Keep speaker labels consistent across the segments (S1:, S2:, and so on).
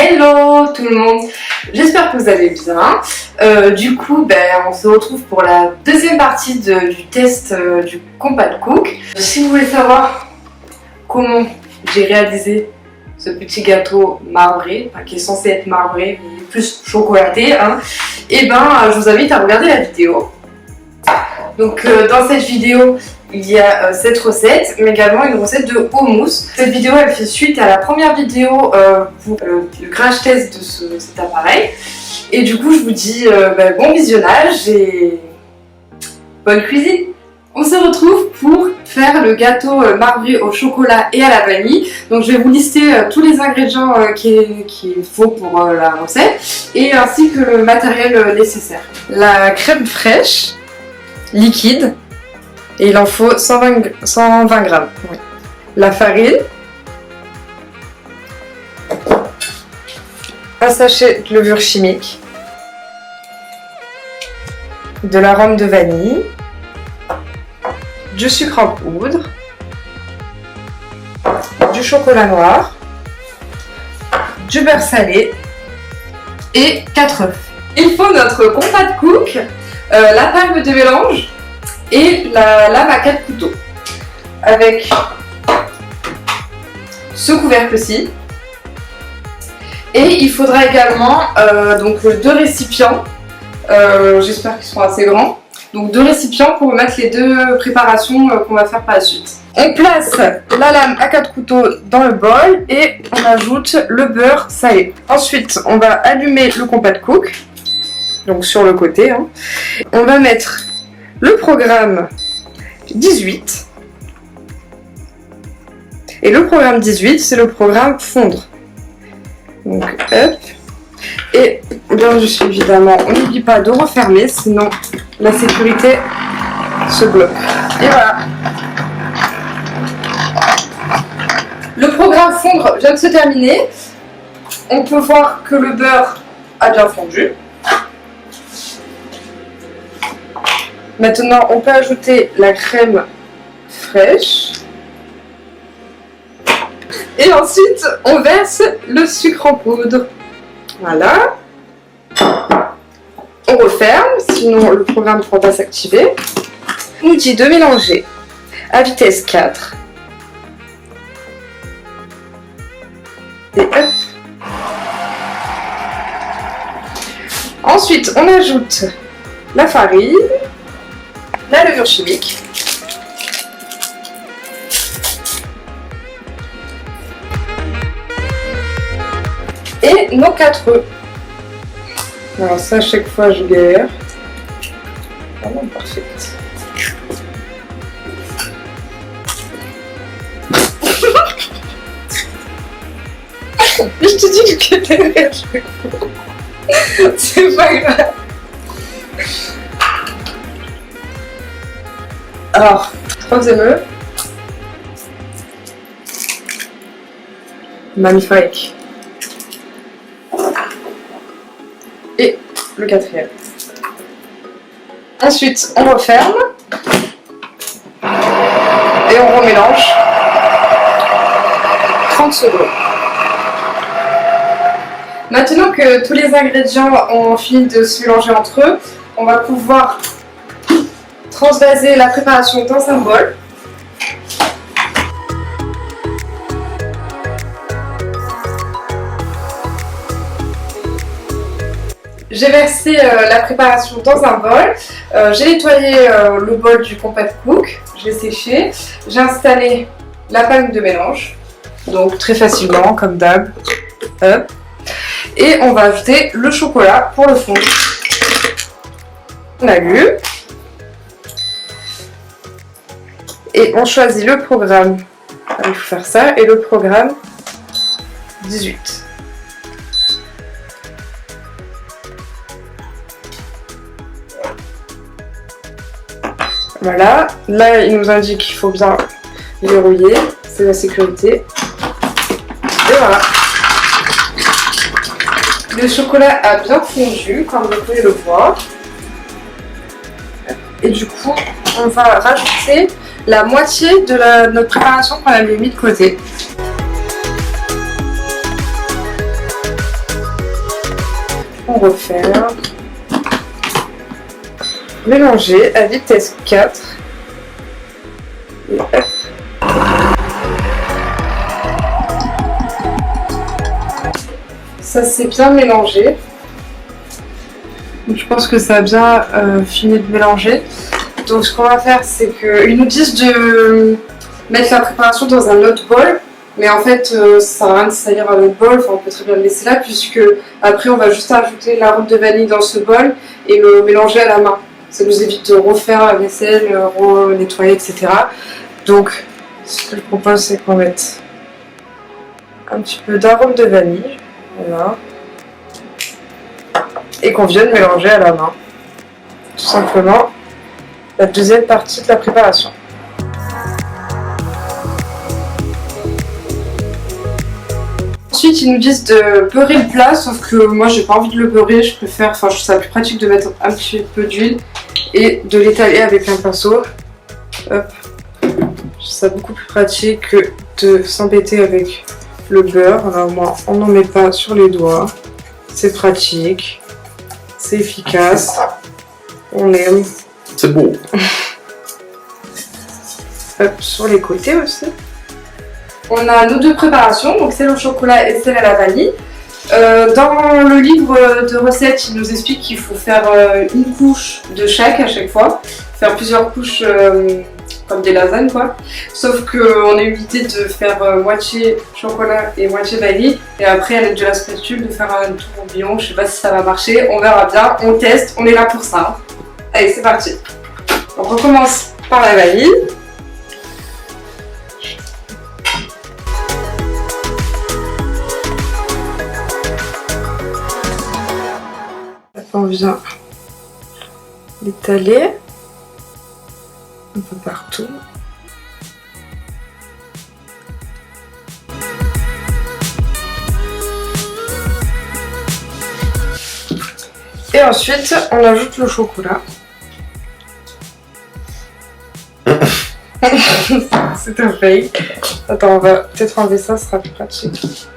S1: Hello tout le monde, j'espère que vous allez bien. Du coup, on se retrouve pour la deuxième partie du test du Compact Cook. Si vous voulez savoir comment j'ai réalisé ce petit gâteau marbré, qui est censé être marbré, mais plus chocolaté, je vous invite à regarder la vidéo. Donc dans cette vidéo, il y a cette recette, mais également une recette de houmous. Cette vidéo, elle fait suite à la première vidéo pour le crash test de cet appareil. Et du coup, je vous dis bon visionnage et bonne cuisine. On se retrouve pour faire le gâteau marbré au chocolat et à la vanille. Donc je vais vous lister tous les ingrédients qu'il faut pour la recette et ainsi que le matériel nécessaire. La crème fraîche, liquide, et il en faut 120 grammes. Oui. La farine, un sachet de levure chimique, de l'arôme de vanille, du sucre en poudre, du chocolat noir, du beurre salé et 4 œufs. Il faut notre Compact Cook, la palme de mélange et la lame à 4 couteaux avec ce couvercle-ci. Et il faudra également donc 2 récipients, j'espère qu'ils seront assez grands. Donc 2 récipients pour mettre les 2 préparations qu'on va faire par la suite. On place la lame à 4 couteaux dans le bol et on ajoute le beurre salé. Ensuite, on va allumer le Compact Cook, donc sur le côté. On va mettre le programme 18. Et le programme 18, c'est le programme fondre. Donc hop. Et bien évidemment, on n'oublie pas de refermer, sinon la sécurité se bloque. Et voilà. Le programme fondre vient de se terminer. On peut voir que le beurre a bien fondu. Maintenant, on peut ajouter la crème fraîche. Et ensuite, on verse le sucre en poudre. Voilà. On referme, sinon le programme ne pourra pas s'activer. On nous dit de mélanger à vitesse 4. Et hop. Ensuite, on ajoute la farine, la levure chimique, et nos 4 œufs. Alors ça, à chaque fois, je galère. Vraiment parfait. Je te dis que je galère à chaque fois. C'est pas grave. Alors, 3e œuf. Magnifique. Et le 4e. Ensuite, on referme. Et on remélange. 30 secondes. Maintenant que tous les ingrédients ont fini de se mélanger entre eux, on va pouvoir transvaser la préparation dans un bol. J'ai versé la préparation dans un bol. J'ai nettoyé le bol du Compact Cook. J'ai séché. J'ai installé la palme de mélange. Donc très facilement, comme d'hab. Hop. Et on va ajouter le chocolat pour le fondre. On allume. Et on choisit le programme. Il faut faire ça. Et le programme 18. Voilà. Là, il nous indique qu'il faut bien verrouiller. C'est la sécurité. Et voilà. Le chocolat a bien fondu, comme vous pouvez le voir. Et du coup, on va rajouter la moitié de notre préparation qu'on avait mis de côté. tout refaire. Mélanger à vitesse 4. Et hop. Ça c'est bien mélangé. Donc, je pense que ça a bien fini de mélanger. Donc ce qu'on va faire, c'est qu'ils nous disent de mettre la préparation dans un autre bol. Mais en fait, ça sert à rien de salir un autre bol, enfin, on peut très bien le laisser là, puisque après on va juste ajouter l'arôme de vanille dans ce bol et le mélanger à la main. Ça nous évite de refaire la vaisselle, nettoyer, etc. Donc, ce que je propose, c'est qu'on mette un petit peu d'arôme de vanille, voilà, et qu'on vienne mélanger à la main, tout simplement, la deuxième partie de la préparation. Ensuite, ils nous disent de beurrer le plat, sauf que moi j'ai pas envie de le beurrer, je préfère, enfin je trouve ça plus pratique de mettre un petit peu d'huile et de l'étaler avec un pinceau. Hop. Je trouve ça beaucoup plus pratique que de s'embêter avec le beurre. Alors moi, on n'en met pas sur les doigts, c'est pratique, c'est efficace, on aime.
S2: C'est beau.
S1: Hop, sur les côtés aussi. On a nos deux préparations, donc celle au chocolat et celle à la vanille. Dans le livre de recettes, il nous explique qu'il faut faire une couche de chaque à chaque fois. Faire plusieurs couches comme des lasagnes quoi. Sauf qu'on a eu l'idée de faire moitié chocolat et moitié vanille. Et après avec de la spatule de faire un tourbillon. Je sais pas si ça va marcher, on verra bien, on teste, on est là pour ça. Allez c'est parti. Donc on commence par la vanille. On vient l'étaler un peu partout. Et ensuite, on ajoute le chocolat. C'est un fail. Attends, on va peut-être enlever ça, ce sera plus pratique.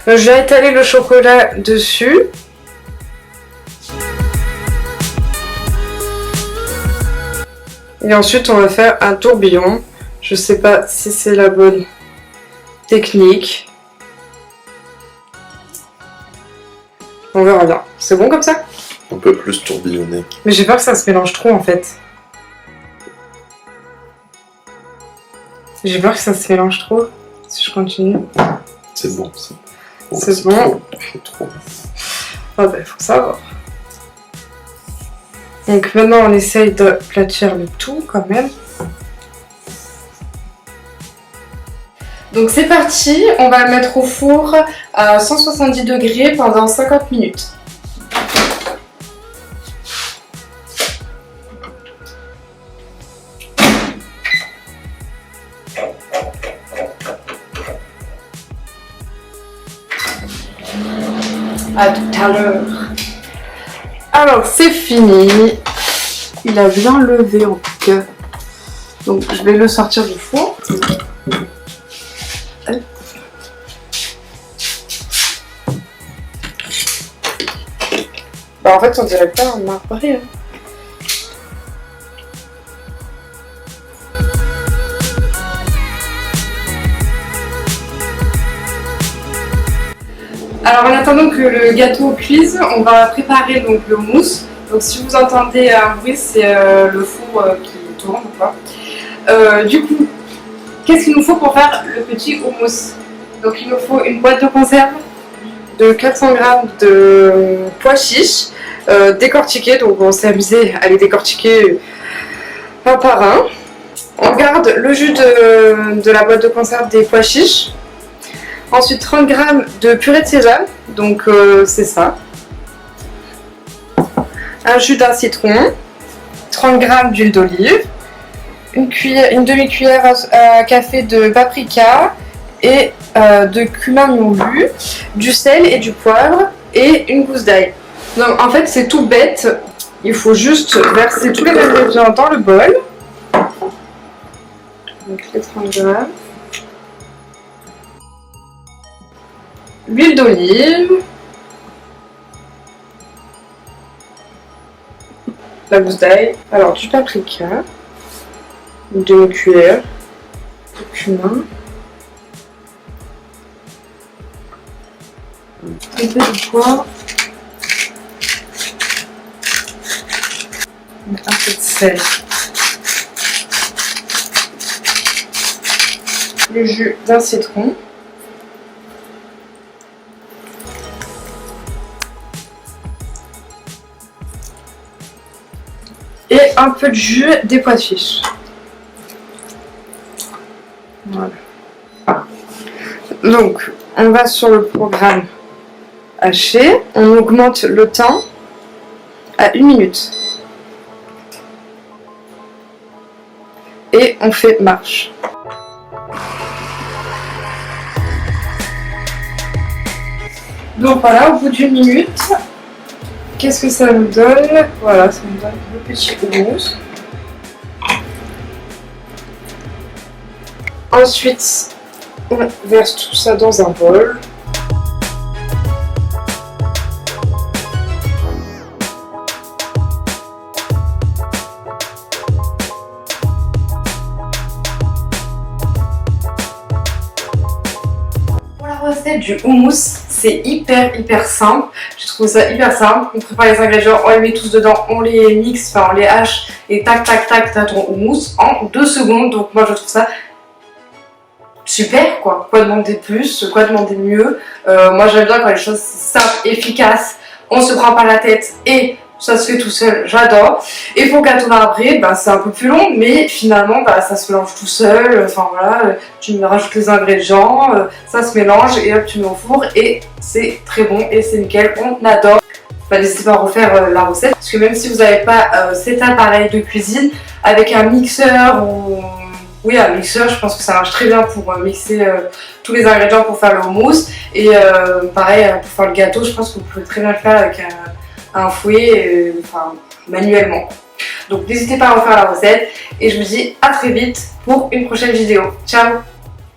S1: Donc, je vais étaler le chocolat dessus. Et ensuite, on va faire un tourbillon. Je sais pas si c'est la bonne technique. On verra bien. C'est bon comme ça?
S2: On peut plus tourbillonner.
S1: Mais j'ai peur que ça se mélange trop en fait. J'ai peur que ça se mélange trop si je continue.
S2: C'est bon ça.
S1: C'est bon.
S2: Trop.
S1: Ah bah, il faut savoir. Donc maintenant on essaye d'aplatir le tout quand même. Donc c'est parti, on va le mettre au four à 170 degrés pendant 50 minutes. À tout à l'heure. Alors c'est fini. Il a bien levé en tout cas. Donc je vais le sortir du four. Bah en fait on dirait pas un marbré. Hein. Alors en attendant que le gâteau cuise, on va préparer donc le mousse. Donc si vous entendez un bruit, c'est le four qui tourne quoi. Du coup, qu'est-ce qu'il nous faut pour faire le petit houmous? Donc il nous faut une boîte de conserve de 400 g de pois chiches décortiqués. Donc on s'est amusé à les décortiquer un par un. On garde le jus de la boîte de conserve des pois chiches. Ensuite 30 g de purée de sésame, donc c'est ça. Un jus d'un citron, 30 g d'huile d'olive, une demi-cuillère à café de paprika et de cumin moulu, du sel et du poivre et une gousse d'ail. Donc en fait c'est tout bête, Il faut juste verser tous les ingrédients dans le bol. Donc les 30 grammes. L'huile d'olive. La gousse d'ail. Alors du paprika. Une demi-cuillère. Du cumin. Un peu de poivre. Un peu de sel. Le jus d'un citron. Et un peu de jus des pois chiches. Voilà. Donc, on va sur le programme haché. On augmente le temps à 1 minute. Et on fait marche. Donc voilà, au bout d'1 minute, qu'est-ce que ça nous donne? Voilà, ça nous donne le petit houmous. Ensuite, on verse tout ça dans un bol. Pour la recette du houmous, c'est hyper simple. Je trouve ça hyper simple. On prépare les ingrédients, on les met tous dedans, on les mixe, enfin on les hache et tac t'as ton houmous en 2 secondes. Donc moi je trouve ça super quoi. Quoi demander de plus, quoi demander de mieux. Moi j'aime bien quand les choses sont simples, efficaces, on se prend pas la tête et ça se fait tout seul, j'adore. Et pour le gâteau marbré, bah, c'est un peu plus long, mais finalement bah, ça se mélange tout seul. Enfin voilà, tu me rajoutes les ingrédients, ça se mélange et hop tu mets au four et c'est très bon et c'est nickel, on adore. Bah, n'hésitez pas à refaire la recette parce que même si vous n'avez pas cet appareil de cuisine, avec un mixeur ou... Oui, un mixeur, je pense que ça marche très bien pour mixer tous les ingrédients pour faire le houmous. Et pareil, pour faire le gâteau, je pense que vous pouvez très bien le faire avec un fouet, enfin manuellement. Donc n'hésitez pas à refaire la recette et je vous dis à très vite pour une prochaine vidéo. Ciao!